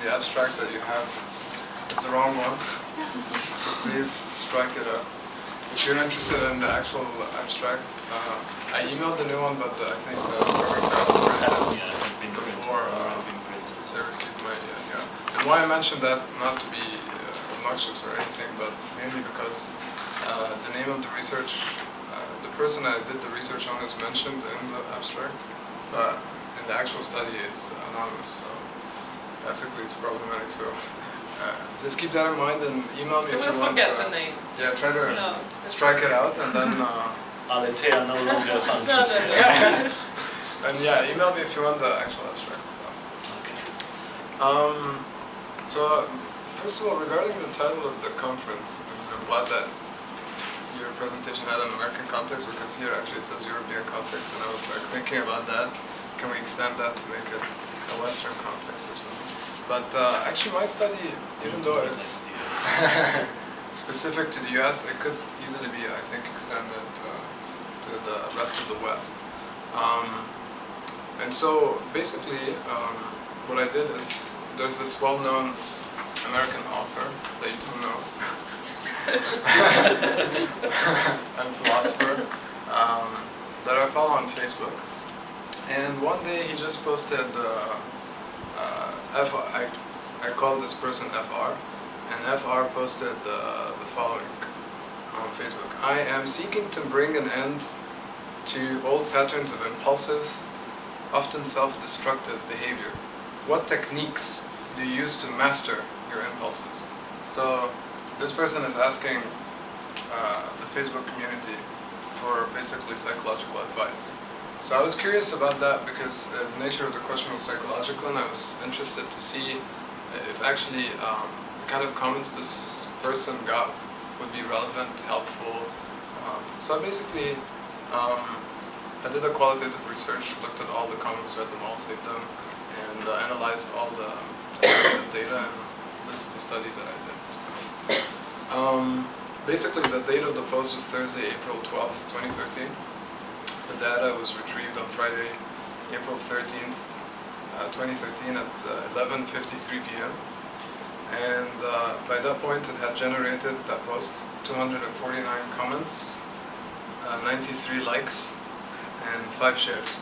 the abstract that you have is the wrong one, so please strike it up. If you're interested in the actual abstract, I emailed the new one, but I think the program got printed before they received my And why I mentioned that, not to be obnoxious or anything, but mainly because the name of the research, the person I did the research on is mentioned in the abstract, but in the actual study it's anonymous, so ethically it's problematic. So just keep that in mind and email me if you want. Forget the name. Yeah, try to strike it out and then. Alethea no longer functions. No. And yeah, email me if you want the actual abstract. So. Okay. So first of all, regarding the title of the conference, I'm glad that your presentation had an American context, because here actually it says European context, and I was like thinking about that. Can we extend that to make it a Western context or something? But actually my study, even though it's specific to the US, it could easily be, I think, extended to the rest of the West. And so basically what I did is, there's this well-known American author that you don't know, and philosopher, that I follow on Facebook. And one day he just posted, I call this person FR, and FR posted the following on Facebook. I am seeking to bring an end to old patterns of impulsive, often self-destructive behavior. What techniques do you use to master your impulses? So this person is asking the Facebook community for basically psychological advice. So I was curious about that because the nature of the question was psychological, and I was interested to see if actually the kind of comments this person got would be relevant, helpful. So basically I did a qualitative research, looked at all the comments, read them all, saved them, and analyzed all the data, and this is the study that I did. So, basically the date of the post was Thursday, April 12th, 2013. The data was retrieved on Friday, April 13th, 2013 at 11:53 p.m. And by that point it had generated, that post, 249 comments, 93 likes, and 5 shares.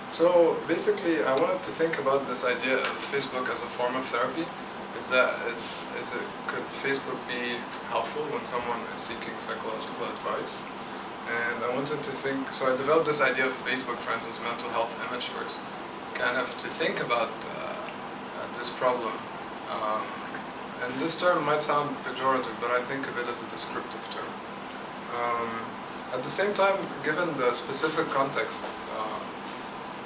So basically I wanted to think about this idea of Facebook as a form of therapy. Could Facebook be helpful when someone is seeking psychological advice? And I wanted to think, so I developed this idea of Facebook friends as mental health amateurs, kind of to think about this problem. And this term might sound pejorative, but I think of it as a descriptive term. At the same time, given the specific context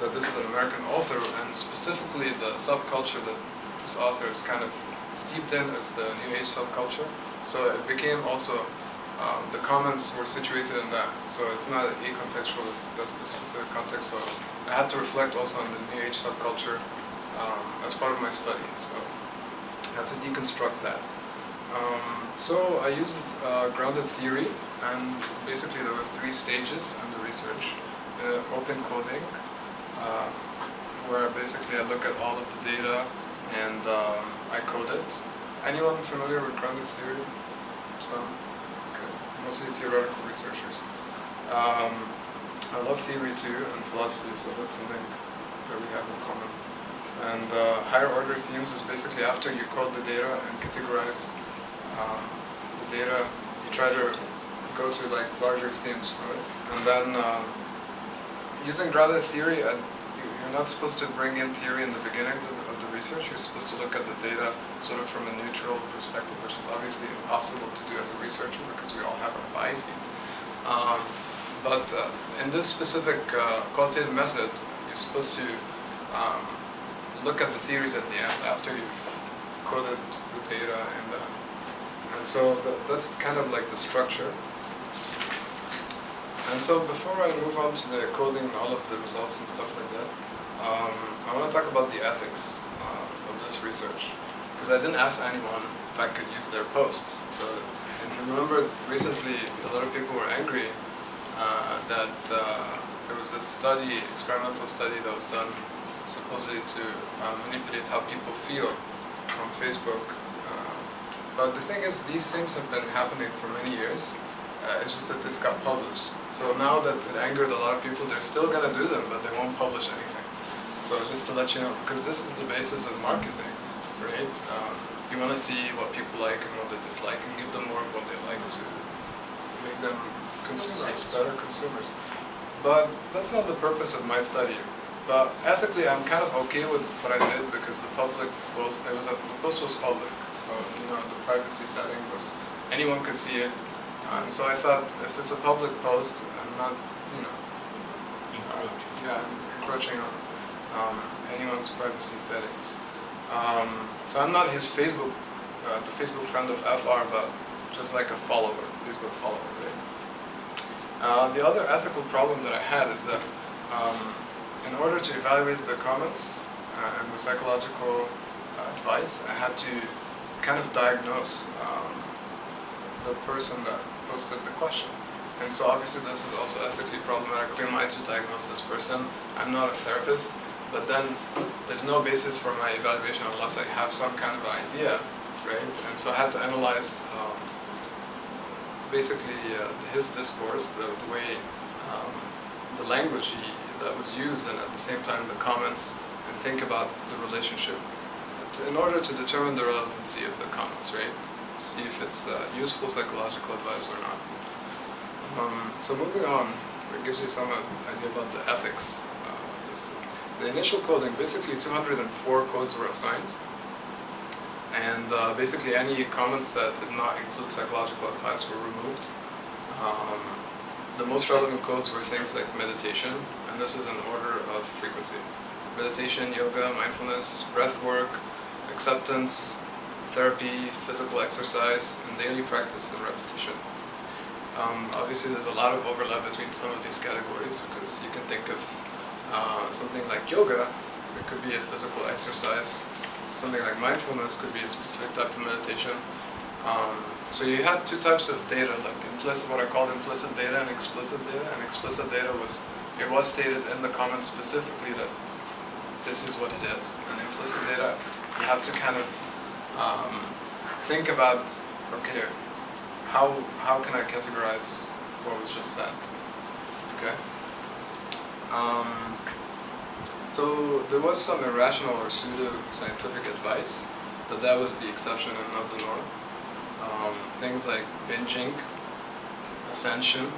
that this is an American author, and specifically the subculture that this author is kind of steeped in as the New Age subculture, so it became also, the comments were situated in that, so it's not acontextual, that's the specific context, so I had to reflect also on the New Age subculture as part of my study, so I had to deconstruct that. So I used grounded theory, and basically there were 3 stages in the research. Open coding, where basically I look at all of the data and I code it. Anyone familiar with grounded theory? Some? Okay. Mostly theoretical researchers. I love theory too, and philosophy, so that's something that we have in common. And higher order themes is basically after you code the data and categorize the data, you try to go to like larger themes, right? And then using grounded theory, you're not supposed to bring in theory in the beginning of the research. You're supposed to look at the data sort of from a neutral perspective, which is obviously impossible to do as a researcher because we all have our biases. But in this specific qualitative method, you're supposed to look at the theories at the end after you've coded the data, and so that's kind of like the structure. And so before I move on to the coding, all of the results and stuff like that, I want to talk about the ethics of this research, because I didn't ask anyone if I could use their posts. So, and remember recently a lot of people were angry that there was this study, experimental study that was done supposedly to manipulate how people feel on Facebook. But the thing is, these things have been happening for many years. It's just that this got published. So now that it angered a lot of people, they're still gonna do them, but they won't publish anything. So just to let you know, because this is the basis of marketing, right? You want to see what people like and what they dislike, and give them more of what they like to make them consumers, better consumers. But that's not the purpose of my study. But ethically, I'm kind of okay with what I did because the public post, the post was public. So, you know, the privacy setting was, anyone could see it. And so I thought, if it's a public post, I'm not, you know, encroaching on anyone's privacy settings. So I'm not his Facebook, the Facebook friend of FR, but just like a follower, Facebook follower, right? The other ethical problem that I had is that in order to evaluate the comments and the psychological advice, I had to kind of diagnose the person that posted the question. And so obviously this is also ethically problematic. Who am I to diagnose this person? I'm not a therapist, but then there's no basis for my evaluation unless I have some kind of idea, right? And so I had to analyze basically his discourse, the way, the language that was used, and at the same time the comments, and think about the relationship in order to determine the relevancy of the comments, right? To see if it's useful psychological advice or not. So moving on, it gives you some idea about the ethics. The initial coding, basically 204 codes were assigned, and basically any comments that did not include psychological advice were removed. The most relevant codes were things like meditation, and this is in order of frequency. Meditation, yoga, mindfulness, breath work, acceptance, therapy, physical exercise, and daily practice and repetition. Obviously there's a lot of overlap between some of these categories, because you can think of something like yoga, it could be a physical exercise. Something like mindfulness could be a specific type of meditation. So you had two types of data, like implicit, what are called implicit data and explicit data. And explicit data was stated in the comments specifically that this is what it is. And implicit data, you have to kind of think about, okay, how can I categorize what was just said? Okay. So there was some irrational or pseudo-scientific advice, but that was the exception and not the norm. Things like binging, ascension,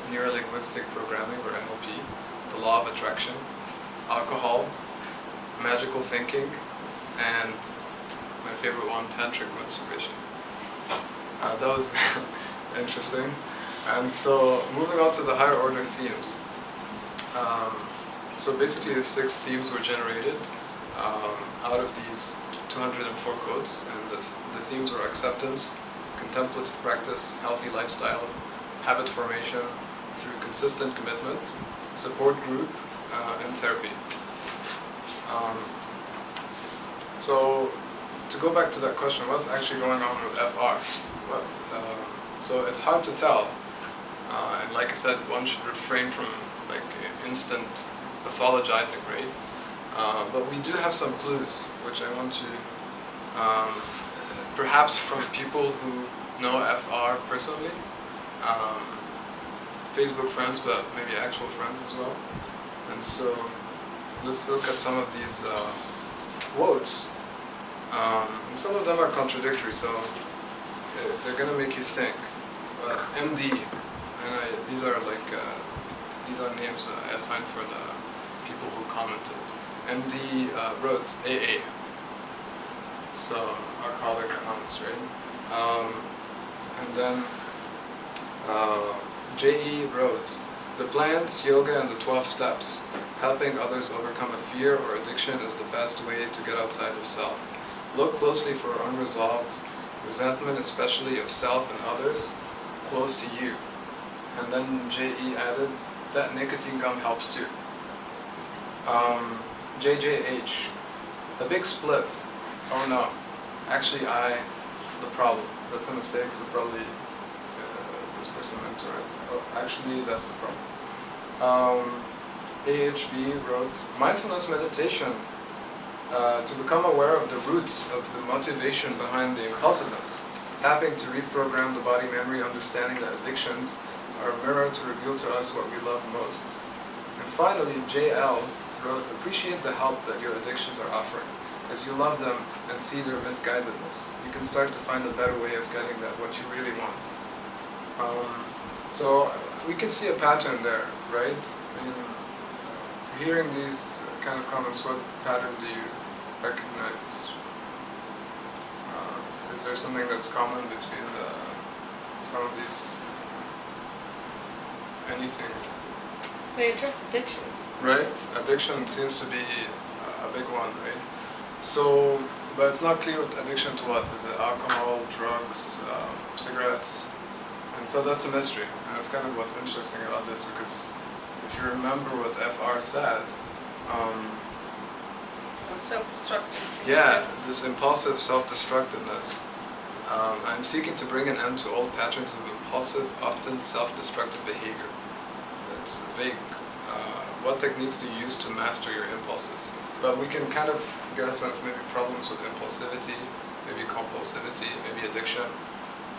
neurolinguistic programming or NLP, the law of attraction, alcohol, magical thinking, and my favorite one, tantric masturbation. That was interesting. And so moving on to the higher order themes. So basically the 6 themes were generated out of these 204 codes, and the themes were acceptance, contemplative practice, healthy lifestyle, habit formation through consistent commitment, support group, and therapy. So to go back to that question, what's actually going on with FR? So it's hard to tell, and like I said, one should refrain from like instant pathologizing, right? But we do have some clues, which I want to, perhaps from people who know FR personally, Facebook friends, but maybe actual friends as well. And so let's look at some of these quotes. And some of them are contradictory, so they're going to make you think. MD, and these are like these are names I assigned for the people who commented. MD wrote AA, so Alcoholic Anonymous, right? And then JE wrote, the plants, yoga, and the 12 steps. Helping others overcome a fear or addiction is the best way to get outside of self. Look closely for unresolved resentment, especially of self and others close to you. And then JE added, that nicotine gum helps too. JJH, a big spliff. Oh no, actually the problem. That's a mistake, so probably this person meant to write. Oh, actually that's the problem. AHB wrote, mindfulness meditation to become aware of the roots of the motivation behind the impulsiveness, tapping to reprogram the body memory, understanding that addictions are a mirror to reveal to us what we love most. And finally, JL wrote, appreciate the help that your addictions are offering. As you love them and see their misguidedness, you can start to find a better way of getting at what you really want. So we can see a pattern there, right? I mean, hearing these kind of comments, what pattern do you recognize? Is there something that's common between some of these? Anything? They address addiction. Right? Addiction seems to be a big one, right? So, but it's not clear what addiction to what. Is it alcohol, drugs, cigarettes? And so that's a mystery. And that's kind of what's interesting about this, because if you remember what FR said, Self-destructive. yeah, this impulsive self-destructiveness. I'm seeking to bring an end to all patterns of impulsive, often self-destructive behavior. It's vague. What techniques do you use to master your impulses? But we can kind of get a sense, maybe problems with impulsivity, maybe compulsivity, maybe addiction.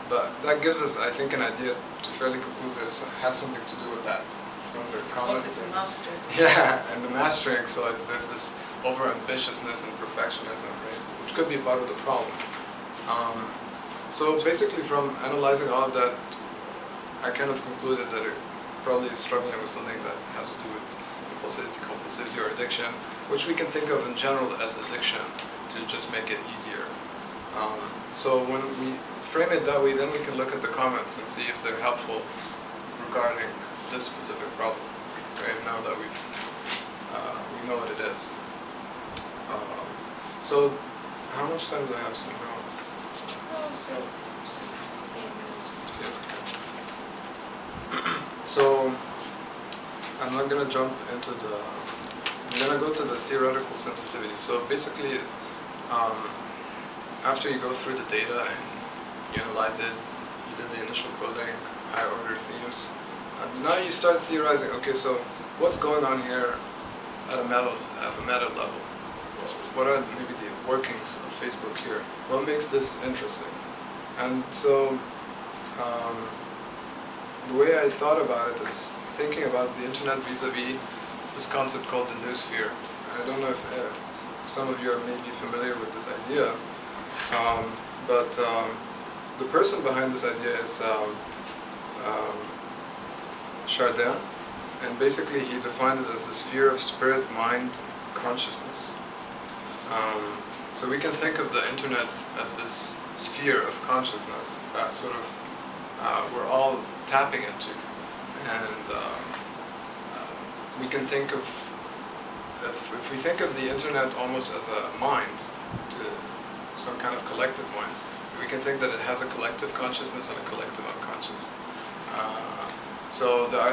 But that gives us, I think, an idea to fairly conclude this has something to do with that. From the comments. What is the master? Yeah, and the mastering, so there's this over-ambitiousness and perfectionism, right? Which could be part of the problem. So basically from analyzing all of that, I kind of concluded that it probably is struggling with something that has to do with impulsivity, compulsivity, or addiction, which we can think of in general as addiction, to just make it easier. So when we frame it that way, then we can look at the comments and see if they're helpful regarding this specific problem, right? Now that we know what it is. So how much time do I have somehow? So 15 minutes. 15, okay. So I'm not going to jump into I'm going to go to the theoretical sensitivity. So basically, after you go through the data and you analyze it, you did the initial coding, higher order themes, and now you start theorizing, okay, so what's going on here at a meta level? What are maybe the workings of Facebook here? What makes this interesting? And so the way I thought about it is thinking about the internet vis-a-vis this concept called the noosphere. I don't know if some of you are maybe familiar with this idea, but the person behind this idea is Chardin, and basically he defined it as the sphere of spirit, mind, consciousness. So we can think of the internet as this sphere of consciousness that sort of we're all tapping into, and we can think of, if we think of the internet almost as a mind, to some kind of collective mind, we can think that it has a collective consciousness and a collective unconscious. So there are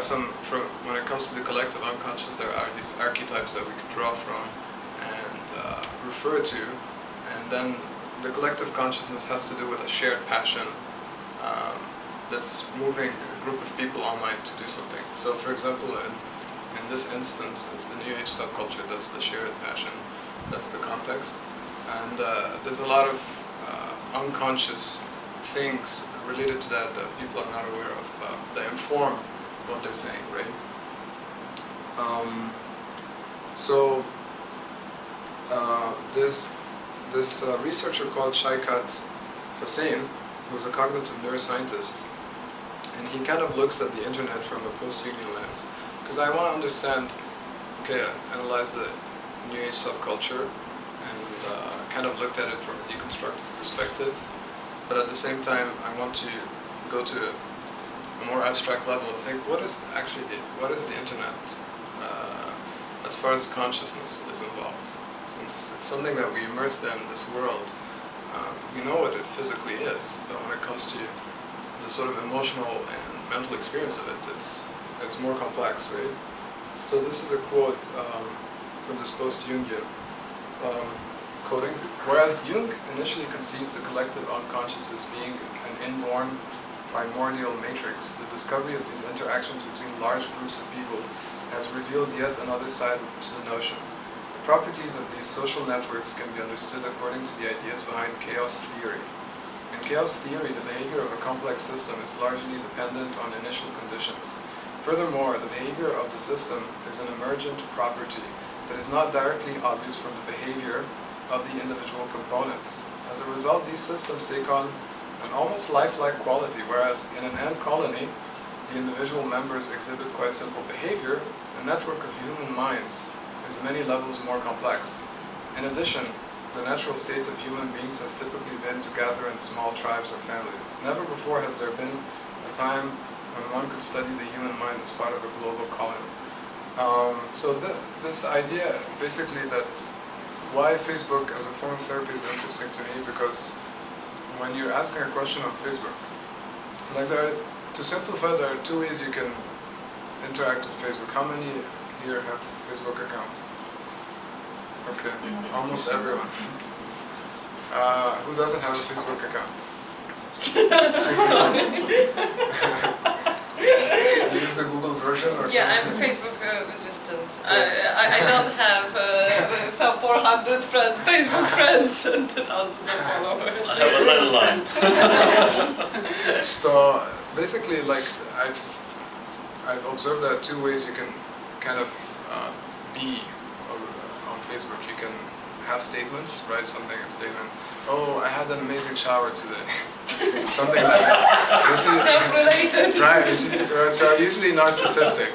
when it comes to the collective unconscious, there are these archetypes that we could draw from and refer to, and then the collective consciousness has to do with a shared passion that's moving a group of people online to do something. So for example, in this instance, it's the New Age subculture, that's the shared passion, that's the context. And there's a lot of unconscious things related to that that people are not aware of, that inform what they're saying, right? So this researcher called Shaikat Hussain, who's a cognitive neuroscientist, and he kind of looks at the internet from a post-Jungian lens. Because I want to understand, okay, I analyzed the New Age subculture and kind of looked at it from a deconstructive perspective, but at the same time I want to go to a more abstract level and think, what is the internet as far as consciousness is involved? Since it's something that we immersed in this world, we know what it physically is, but when it comes to the sort of emotional and mental experience of it, it's more complex, right? So this is a quote from this post-Jungian coding. Whereas Jung initially conceived the collective unconscious as being an inborn primordial matrix, the discovery of these interactions between large groups of people has revealed yet another side to the notion. The properties of these social networks can be understood according to the ideas behind chaos theory. In chaos theory, the behavior of a complex system is largely dependent on initial conditions. Furthermore, the behavior of the system is an emergent property that is not directly obvious from the behavior of the individual components. As a result, these systems take on an almost lifelike quality, whereas in an ant colony, the individual members exhibit quite simple behavior. A network of human minds is many levels more complex. In addition, the natural state of human beings has typically been to gather in small tribes or families. Never before has there been a time when one could study the human mind as part of a global colony. So this idea, basically, that why Facebook as a form of therapy is interesting to me, because when you're asking a question on Facebook, like to simplify, there are two ways you can interact with Facebook. How many here have Facebook accounts? Okay, almost everyone. Who doesn't have a Facebook account? You use the Google version or something? Yeah, I'm Facebook resistant. I don't have 400 Facebook friends and thousands of followers. I have a little line. So basically, like I've observed that two ways you can kind of be on Facebook. You can have statements, write something, a statement. Oh, I had an amazing shower today. Something like that. This is self-related. right. Which are usually narcissistic.